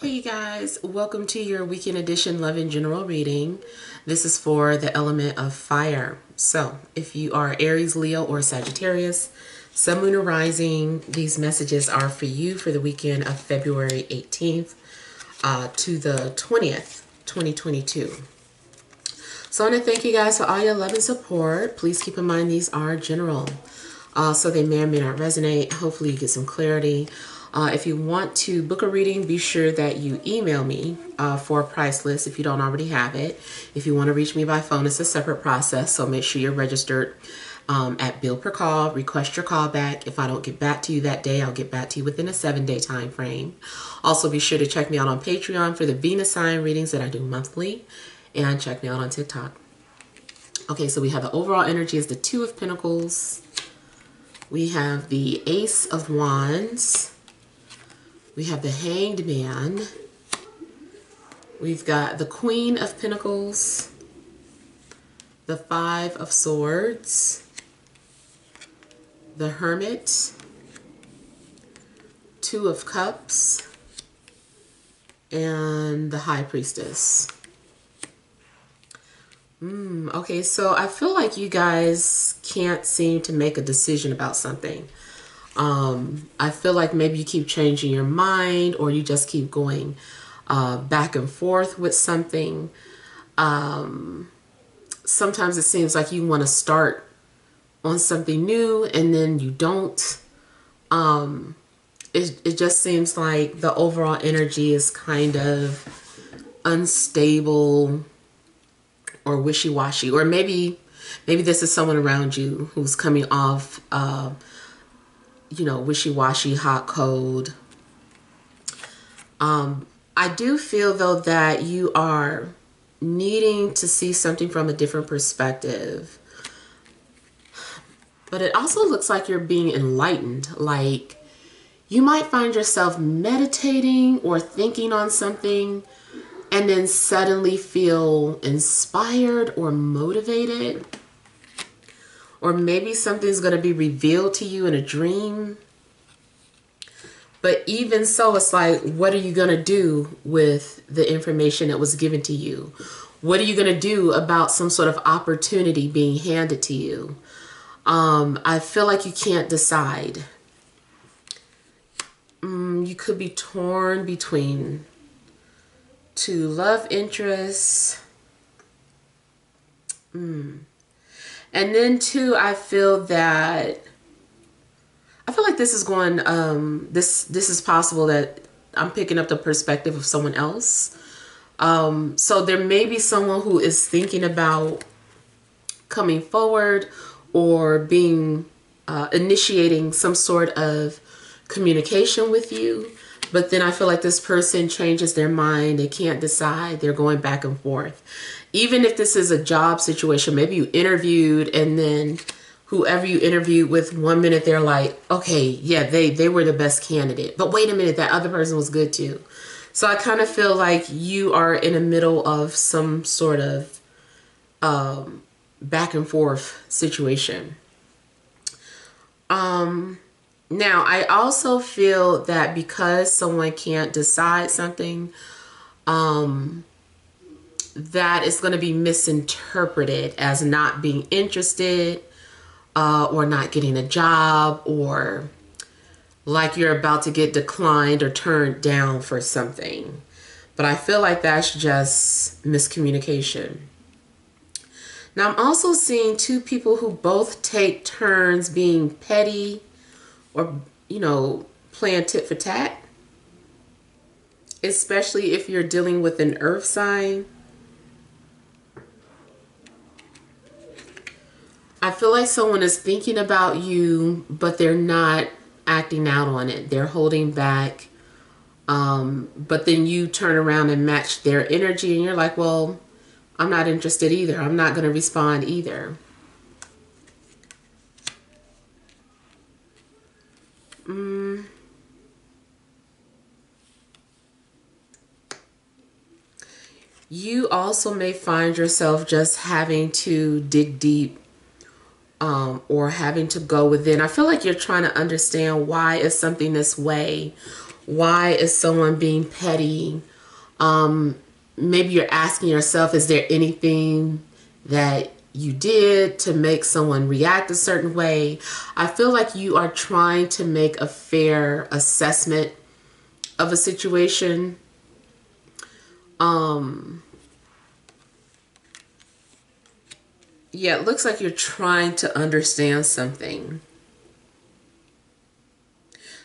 Hey you guys, welcome to your weekend edition Love in General reading. This is for the element of fire. So if you are Aries, Leo, or Sagittarius, Sun, Moon, or Rising, these messages are for you for the weekend of February 18th to the 20th, 2022. So I want to thank you guys for all your love and support. Please keep in mind these are general. So they may or may not resonate. Hopefully you get some clarity. If you want to book a reading, be sure that you email me for a price list if you don't already have it. If you want to reach me by phone, it's a separate process. So make sure you're registered at bill per call. Request your call back. If I don't get back to you that day, I'll get back to you within a 7-day time frame. Also, be sure to check me out on Patreon for the Venus sign readings that I do monthly. And check me out on TikTok. Okay, so we have the overall energy is the Two of Pentacles. We have the Ace of Wands. We have the Hanged Man. We've got the Queen of Pentacles. The Five of Swords. The Hermit. Two of Cups. And the High Priestess. Okay, so I feel like you guys can't seem to make a decision about something. I feel like maybe you keep changing your mind, or you just keep going back and forth with something. Sometimes it seems like you want to start on something new and then you don't. It just seems like the overall energy is kind of unstable or wishy-washy, or maybe this is someone around you who's coming off wishy-washy, hot, cold. I do feel though that you are needing to see something from a different perspective, but it also looks like you're being enlightened. Like you might find yourself meditating or thinking on something and then suddenly feel inspired or motivated. Or maybe something's going to be revealed to you in a dream. But even so, it's like, what are you going to do with the information that was given to you? What are you going to do about some sort of opportunity being handed to you? I feel like you can't decide. You could be torn between two love interests. And then too, I feel like this is going, this is possible that I'm picking up the perspective of someone else. So there may be someone who is thinking about coming forward or being, initiating some sort of communication with you. But then I feel like this person changes their mind. They can't decide. They're going back and forth. Even if this is a job situation, maybe you interviewed and then whoever you interviewed with, 1 minute they're like, okay, yeah, they were the best candidate. But wait a minute, that other person was good too. So I kind of feel like you are in the middle of some sort of back and forth situation. Now, I also feel that because someone can't decide something, that is going to be misinterpreted as not being interested, or not getting a job, or like you're about to get declined or turned down for something. But I feel like that's just miscommunication. Now, I'm also seeing two people who both take turns being petty, or, playing tit for tat, especially if you're dealing with an earth sign. I feel like someone is thinking about you, but they're not acting out on it. They're holding back. But then you turn around and match their energy and you're like, well, I'm not interested either. I'm not going to respond either. You also may find yourself just having to dig deep, or having to go within. I feel like you're trying to understand why is something this way, Why is someone being petty? Maybe you're asking yourself, is there anything that you did to make someone react a certain way? I feel like you are trying to make a fair assessment of a situation. Yeah, it looks like you're trying to understand something.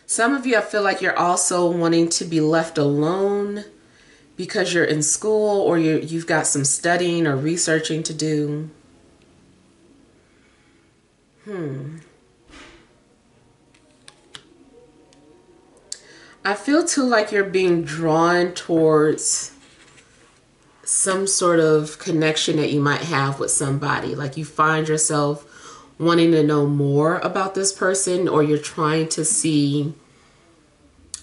Some of you, I feel like you're also wanting to be left alone because you're in school, or you've got some studying or researching to do. I feel too like you're being drawn towards some sort of connection that you might have with somebody. Like you find yourself wanting to know more about this person, or you're trying to see.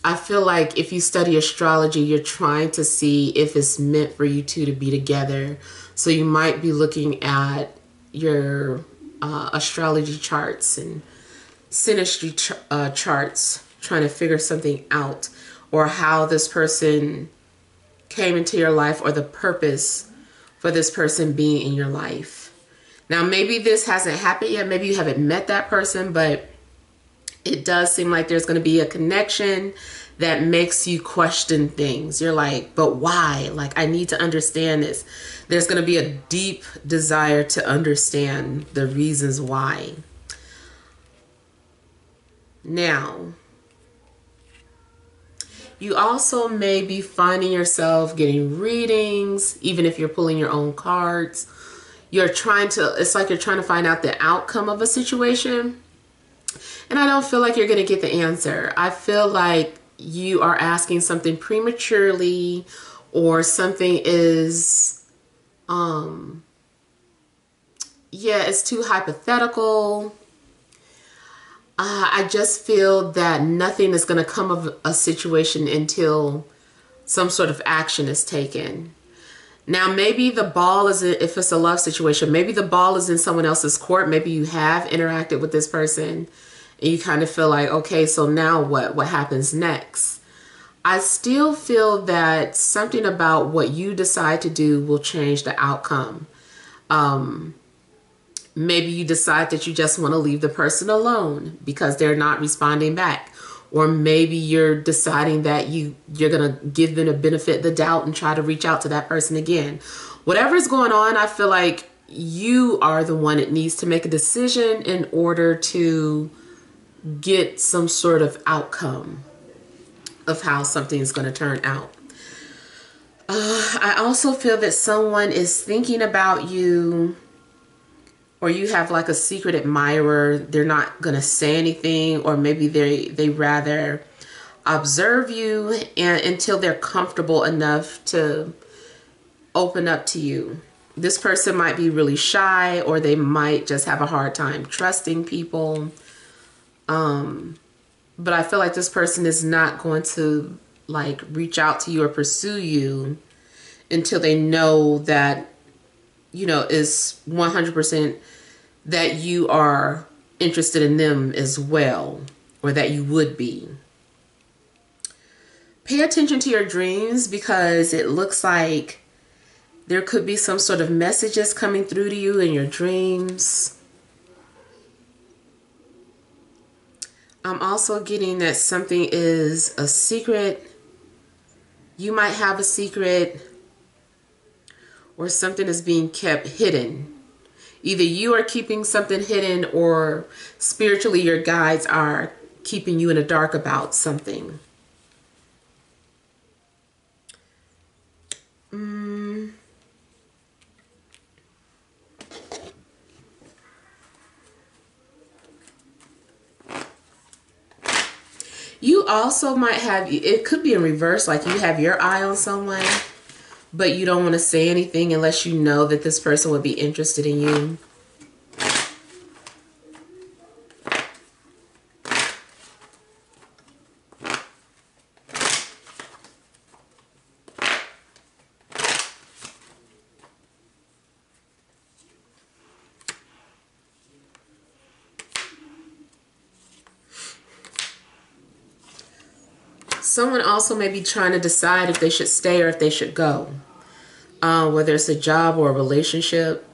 I feel like if you study astrology, you're trying to see if it's meant for you two to be together. So you might be looking at your astrology charts and synastry charts, trying to figure something out, or how this person came into your life, or the purpose for this person being in your life. Now, maybe this hasn't happened yet. Maybe you haven't met that person, but it does seem like there's going to be a connection that makes you question things. You're like, but why? Like, I need to understand this. There's going to be a deep desire to understand the reasons why. Now, you also may be finding yourself getting readings, even if you're pulling your own cards. It's like you're trying to find out the outcome of a situation. And I don't feel like you're going to get the answer. I feel like you are asking something prematurely, or something is, it's too hypothetical. I just feel that nothing is going to come of a situation until some sort of action is taken. Now, maybe the ball is, if it's a love situation, maybe the ball is in someone else's court. Maybe you have interacted with this person and you kind of feel like, okay, so now what? What happens next? I still feel that something about what you decide to do will change the outcome. Maybe you decide that you just want to leave the person alone because they're not responding back. Or maybe you're deciding that you're going to give them a benefit of the doubt and try to reach out to that person again. Whatever is going on, I feel like you are the one that needs to make a decision in order to get some sort of outcome of how something is going to turn out. I also feel that someone is thinking about you, or you have like a secret admirer. They're not going to say anything, or maybe they rather observe you until they're comfortable enough to open up to you. This person might be really shy, or they might just have a hard time trusting people. But I feel like this person is not going to like reach out to you or pursue you until they know that, is 100% that you are interested in them as well, or that you would be. Pay attention to your dreams, because it looks like there could be some sort of messages coming through to you in your dreams. I'm also getting that something is a secret. You might have a secret, or something is being kept hidden. Either you are keeping something hidden, or spiritually your guides are keeping you in the dark about something. You also might have, it could be in reverse, like you have your eye on someone, but you don't want to say anything unless you know that this person would be interested in you. Someone also may be trying to decide if they should stay or if they should go. Whether it's a job or a relationship,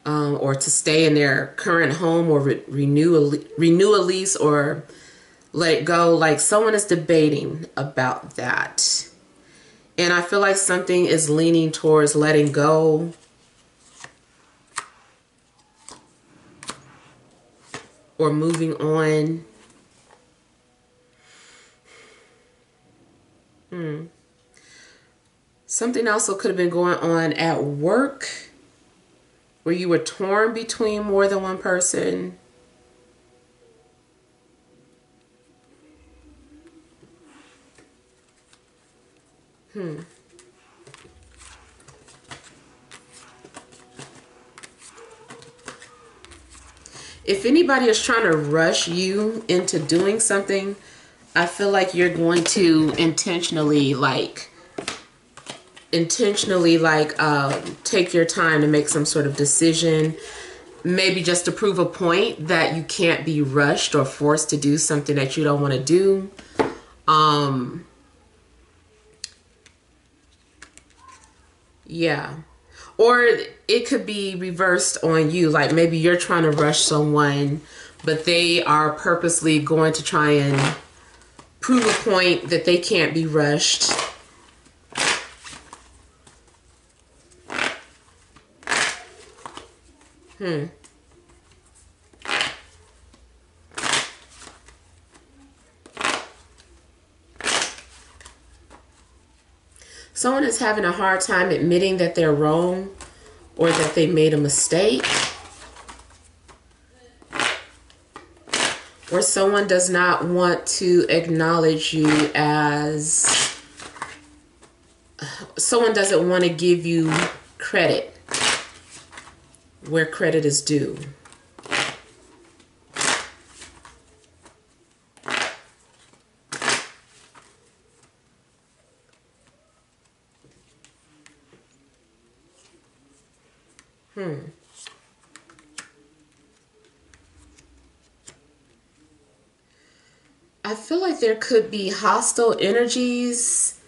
or to stay in their current home, or renew a lease, or let it go. Like someone is debating about that. And I feel like something is leaning towards letting go. Or moving on. Something also could have been going on at work where you were torn between more than one person. If anybody is trying to rush you into doing something, I feel like you're going to intentionally take your time to make some sort of decision, maybe just to prove a point that you can't be rushed or forced to do something that you don't want to do. Yeah. Or it could be reversed on you. Like maybe you're trying to rush someone, but they are purposely going to try and prove a point that they can't be rushed. Someone is having a hard time admitting that they're wrong or that they made a mistake. Or someone does not want to acknowledge you as... Someone doesn't want to give you credit where credit is due. I feel like there could be hostile energies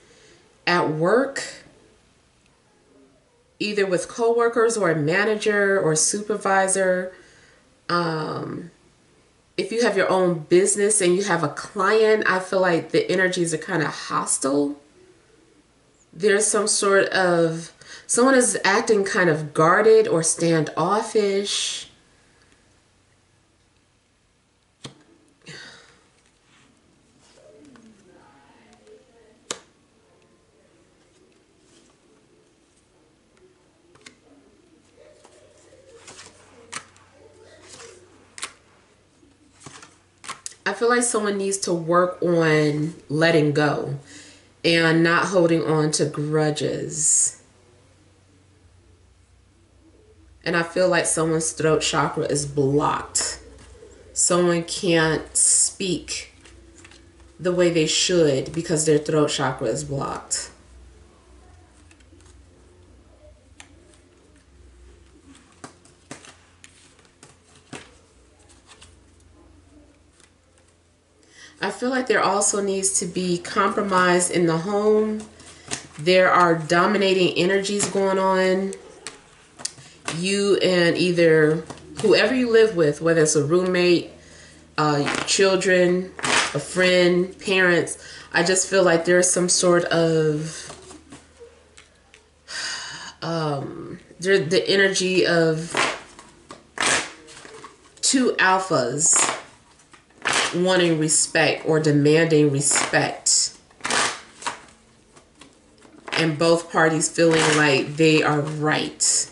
at work, either with coworkers or a manager or supervisor. If you have your own business and you have a client, I feel like the energies are kind of hostile. There's some sort of... Someone is acting kind of guarded or standoffish. I feel like someone needs to work on letting go and not holding on to grudges. And I feel like someone's throat chakra is blocked. Someone can't speak the way they should because their throat chakra is blocked. I feel like there also needs to be compromise in the home. There are dominating energies going on. You and either whoever you live with, whether it's a roommate, children, a friend, parents, I just feel like there's some sort of the energy of two alphas wanting respect or demanding respect, and both parties feeling like they are right.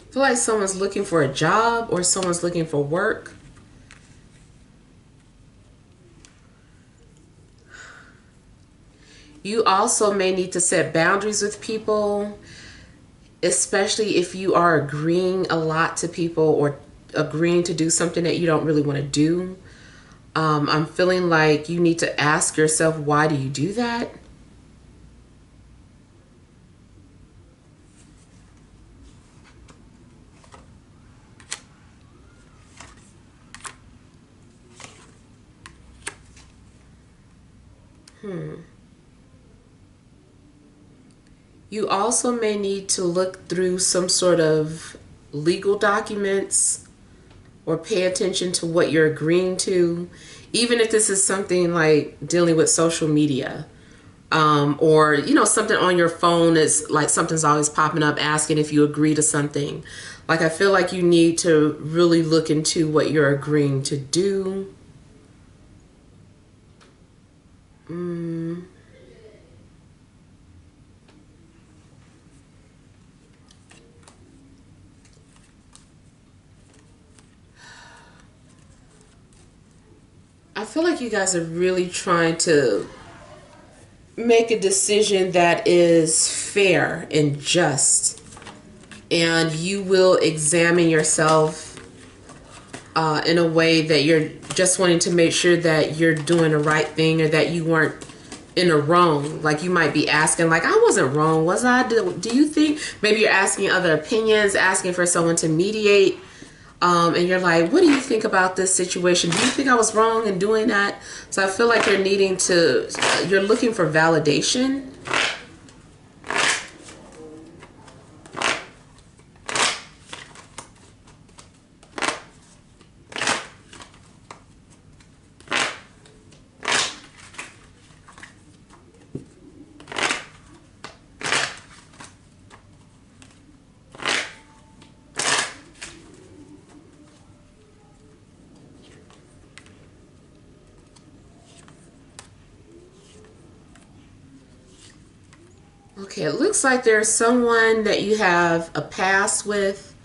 I feel like someone's looking for a job or someone's looking for work. You also may need to set boundaries with people, especially if you are agreeing a lot to people or agreeing to do something that you don't really want to do. I'm feeling like you need to ask yourself, why do you do that? You also may need to look through some sort of legal documents or pay attention to what you're agreeing to, even if this is something like dealing with social media, or something on your phone is like something's always popping up asking if you agree to something. Like, I feel like you need to really look into what you're agreeing to do. I feel like you guys are really trying to make a decision that is fair and just, and you will examine yourself in a way that you're just wanting to make sure that you're doing the right thing, or that you weren't in the wrong. Like, you might be asking, like, I wasn't wrong, was I? Do you think? Maybe you're asking other opinions, asking for someone to mediate. And you're like, what do you think about this situation? Do you think I was wrong in doing that? So I feel like you're looking for validation. Okay, it looks like there's someone that you have a past with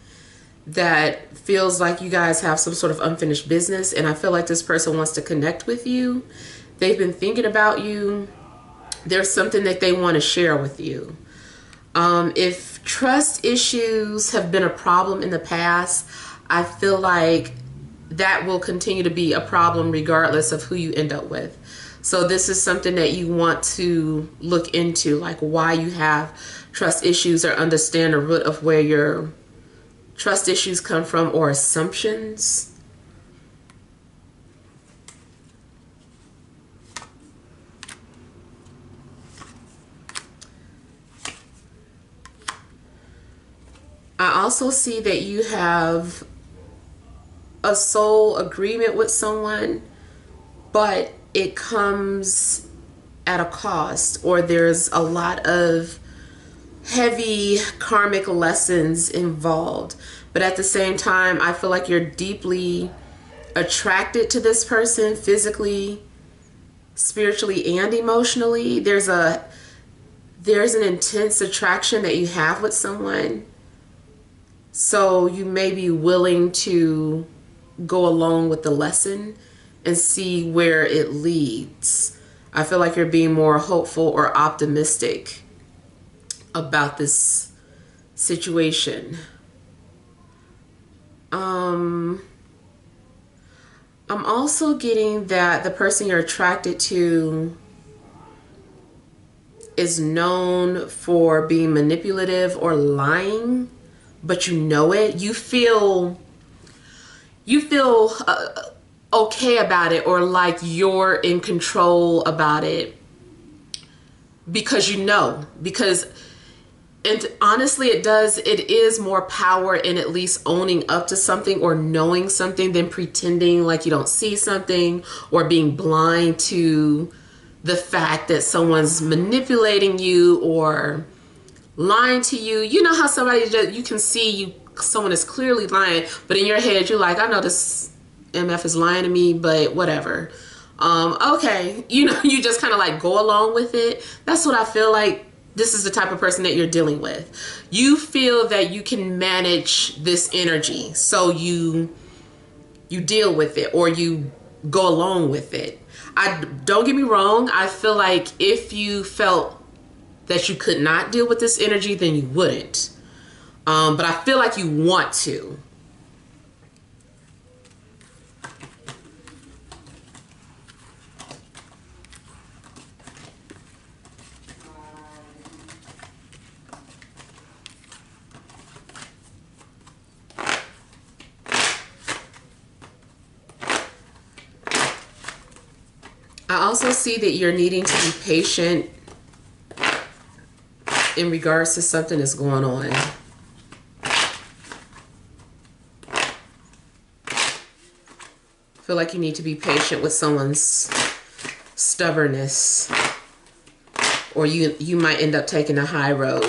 that feels like you guys have some sort of unfinished business, and I feel like this person wants to connect with you. They've been thinking about you. There's something that they want to share with you. If trust issues have been a problem in the past, I feel like that will continue to be a problem regardless of who you end up with. So this is something that you want to look into, like why you have trust issues, or understand the root of where your trust issues come from, or assumptions. I also see that you have a soul agreement with someone, but it comes at a cost, or there's a lot of heavy karmic lessons involved. But at the same time, I feel like you're deeply attracted to this person physically, spiritually, and emotionally. There's an intense attraction that you have with someone. So you may be willing to go along with the lesson and see where it leads. I feel like you're being more hopeful or optimistic about this situation. I'm also getting that the person you're attracted to is known for being manipulative or lying, but you know it. You feel okay about it, or like you're in control about it, because and honestly, it is more power in at least owning up to something or knowing something than pretending like you don't see something, or being blind to the fact that someone's manipulating you or lying to you. You know how you can see someone is clearly lying, but in your head you're like, I know this MF is lying to me, but whatever. Okay, you just kind of like go along with it. That's what I feel like. This is the type of person that you're dealing with. You feel that you can manage this energy, so you deal with it, or you go along with it. Don't get me wrong. I feel like if you felt that you could not deal with this energy, then you wouldn't. But I feel like you want to. I also see that you're needing to be patient in regards to something that's going on. I feel like you need to be patient with someone's stubbornness, or you might end up taking a high road.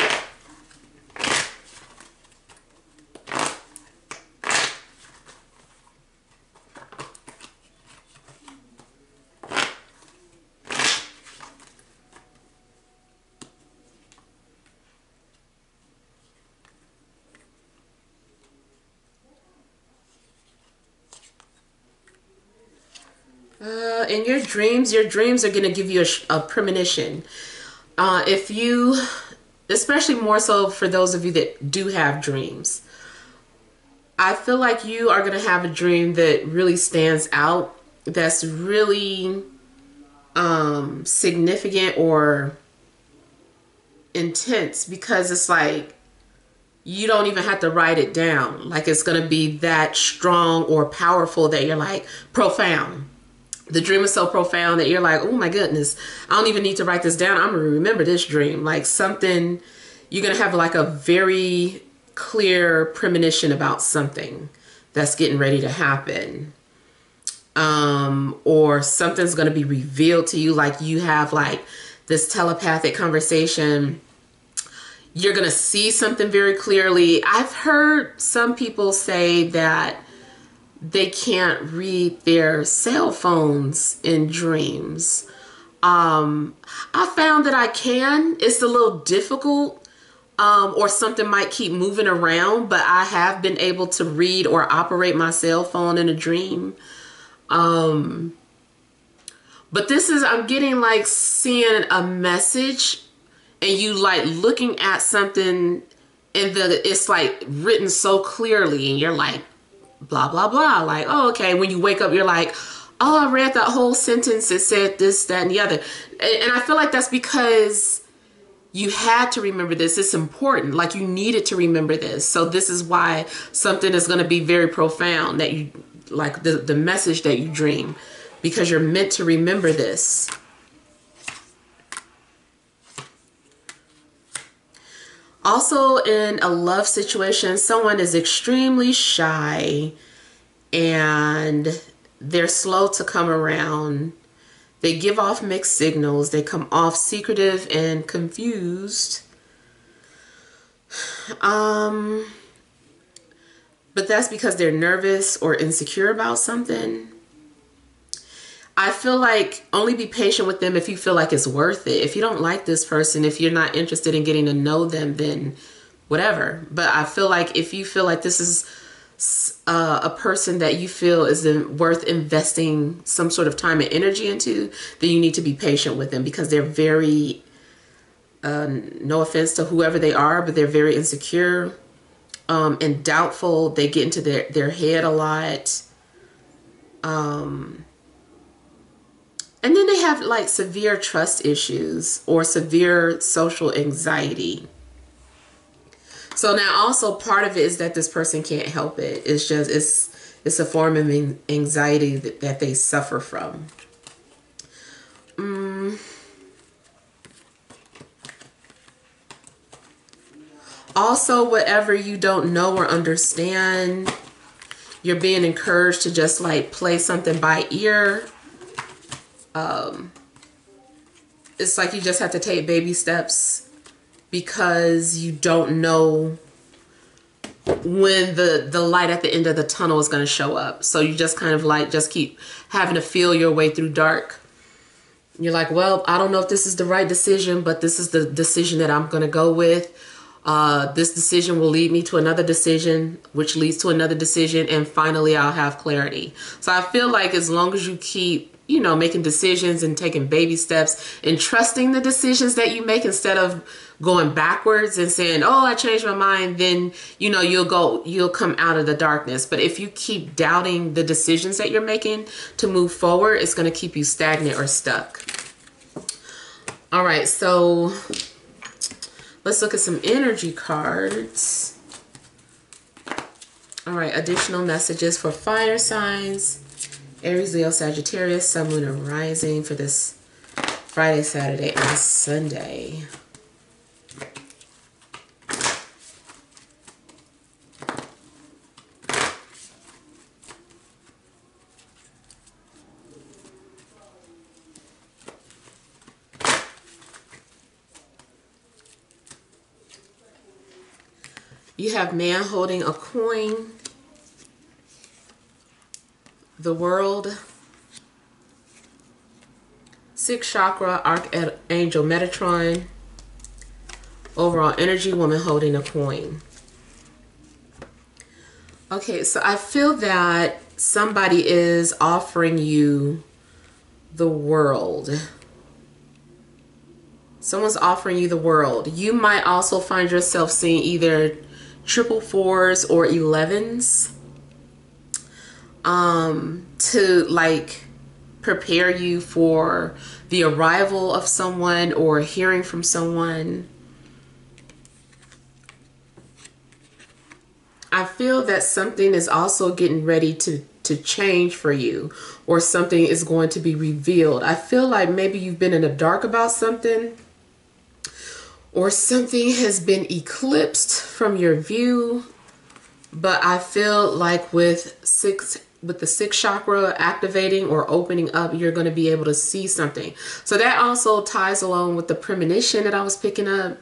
In your dreams are going to give you a premonition. If you, especially more so for those of you that do have dreams, I feel like you are going to have a dream that really stands out, that's really significant or intense, because it's like you don't even have to write it down. Like, it's going to be that strong or powerful that you're like, profound. The dream is so profound that you're like, oh my goodness, I don't even need to write this down. I'm going to remember this dream. Like, something, you're going to have like a very clear premonition about something that's getting ready to happen. Or something's going to be revealed to you. Like, you have like this telepathic conversation. You're going to see something very clearly. I've heard some people say that they can't read their cell phones in dreams. I found that I can. It's a little difficult, or something might keep moving around, but I have been able to read or operate my cell phone in a dream. But this is, I'm getting like seeing a message and you like looking at something and it's like written so clearly and you're like, blah, blah, blah. Like, oh, okay. When you wake up, you're like, oh, I read that whole sentence. It said this, that, and the other. And I feel like that's because you had to remember this. It's important. Like, you needed to remember this. So this is why something is going to be very profound, that you, like the message that you dream, because you're meant to remember this. Also, in a love situation, someone is extremely shy and they're slow to come around. They give off mixed signals. They come off secretive and confused. But that's because they're nervous or insecure about something. I feel like only be patient with them if you feel like it's worth it. If you don't like this person, if you're not interested in getting to know them, then whatever. But I feel like if you feel like this is a person that you feel is worth investing some sort of time and energy into, then you need to be patient with them, because they're very, no offense to whoever they are, but they're very insecure and doubtful. They get into their head a lot. And then they have like severe trust issues or severe social anxiety. So now also part of it is that this person can't help it. It's just, it's a form of anxiety that they suffer from. Also, whatever you don't know or understand, you're being encouraged to just like play something by ear. It's like you just have to take baby steps, because you don't know when the light at the end of the tunnel is going to show up. So you just kind of like just keep having to feel your way through dark. You're like, well, I don't know if this is the right decision, but this is the decision that I'm going to go with. This decision will lead me to another decision, which leads to another decision, and finally I'll have clarity. So I feel like as long as you keep, you know, making decisions and taking baby steps and trusting the decisions that you make, instead of going backwards and saying, oh, I changed my mind, then, you know, you'll come out of the darkness. But if you keep doubting the decisions that you're making to move forward, it's going to keep you stagnant or stuck. All right, so let's look at some energy cards. All right, additional messages for fire signs Aries, Leo, Sagittarius, Sun, Moon, and Rising for this Friday, Saturday, and Sunday. You have man holding a coin, the world, 6th chakra, Archangel Metatron, overall energy, woman holding a coin. Okay, so I feel that somebody is offering you the world. Someone's offering you the world. You might also find yourself seeing either triple fours or 11s to like prepare you for the arrival of someone or hearing from someone. I feel that something is also getting ready to change for you, or something is going to be revealed. I feel like maybe you've been in the dark about something, or something has been eclipsed from your view. But I feel like with the 6th chakra activating or opening up, you're going to be able to see something. So that also ties along with the premonition that I was picking up.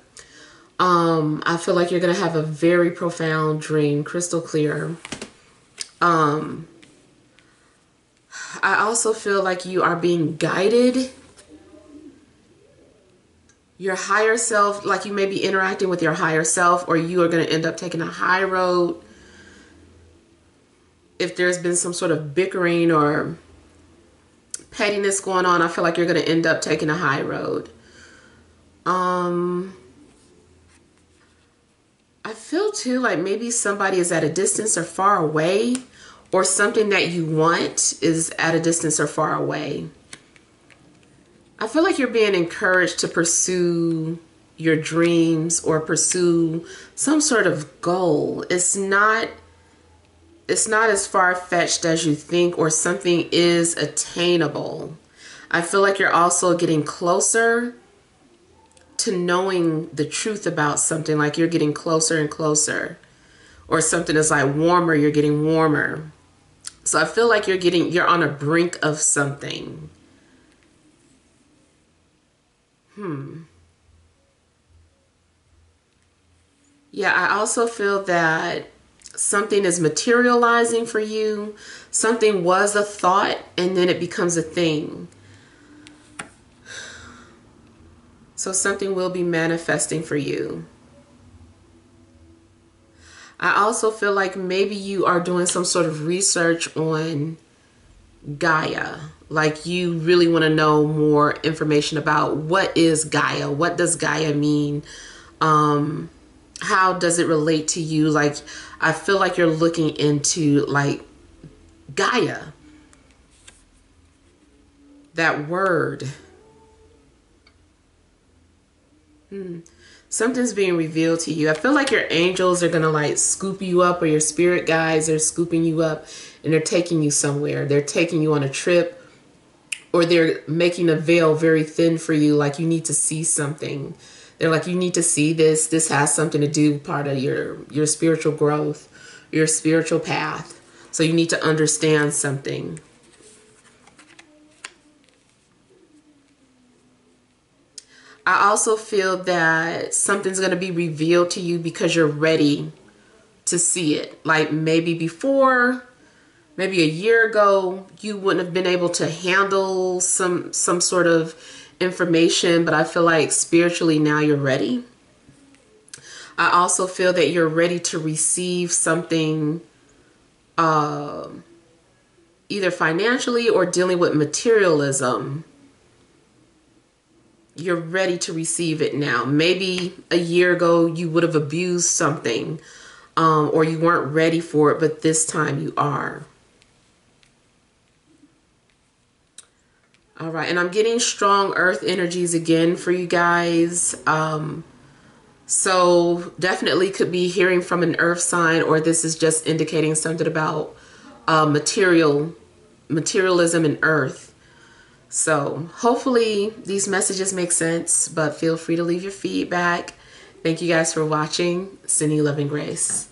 I feel like you're going to have a very profound dream, crystal clear. I also feel like you are being guided. Your higher self, like you may be interacting with your higher self, or you are going to end up taking a high road. If there's been some sort of bickering or pettiness going on, I feel like you're going to end up taking a high road. I feel too like maybe somebody is at a distance or far away, or something that you want is at a distance or far away. I feel like you're being encouraged to pursue your dreams or pursue some sort of goal. It's not as far-fetched as you think, or something is attainable. I feel like you're also getting closer to knowing the truth about something, like you're getting closer and closer, or something is like warmer, you're getting warmer. So I feel like you're on a brink of something. Yeah, I also feel that something is materializing for you. Something was a thought and then it becomes a thing. So something will be manifesting for you. I also feel like maybe you are doing some sort of research on Gaia. Like you really want to know more information about what is Gaia? What does Gaia mean? How does it relate to you? Like, I feel like you're looking into like Gaia. That word. Something's being revealed to you. I feel like your angels are going to like scoop you up, or your spirit guides are scooping you up, and they're taking you somewhere. They're taking you on a trip, or they're making a veil very thin for you. Like you need to see something. They're like, you need to see this. This has something to do with part of your spiritual growth, your spiritual path. So you need to understand something. I also feel that something's going to be revealed to you because you're ready to see it. Like maybe before, maybe a year ago, you wouldn't have been able to handle some sort of information, but I feel like spiritually now you're ready. I also feel that you're ready to receive something, either financially or dealing with materialism. You're ready to receive it now. Maybe a year ago you would have abused something, or you weren't ready for it, but this time you are. All right, and I'm getting strong earth energies again for you guys. So definitely could be hearing from an earth sign, or this is just indicating something about material materialism and earth. So hopefully these messages make sense, but feel free to leave your feedback. Thank you guys for watching. Sending love and grace.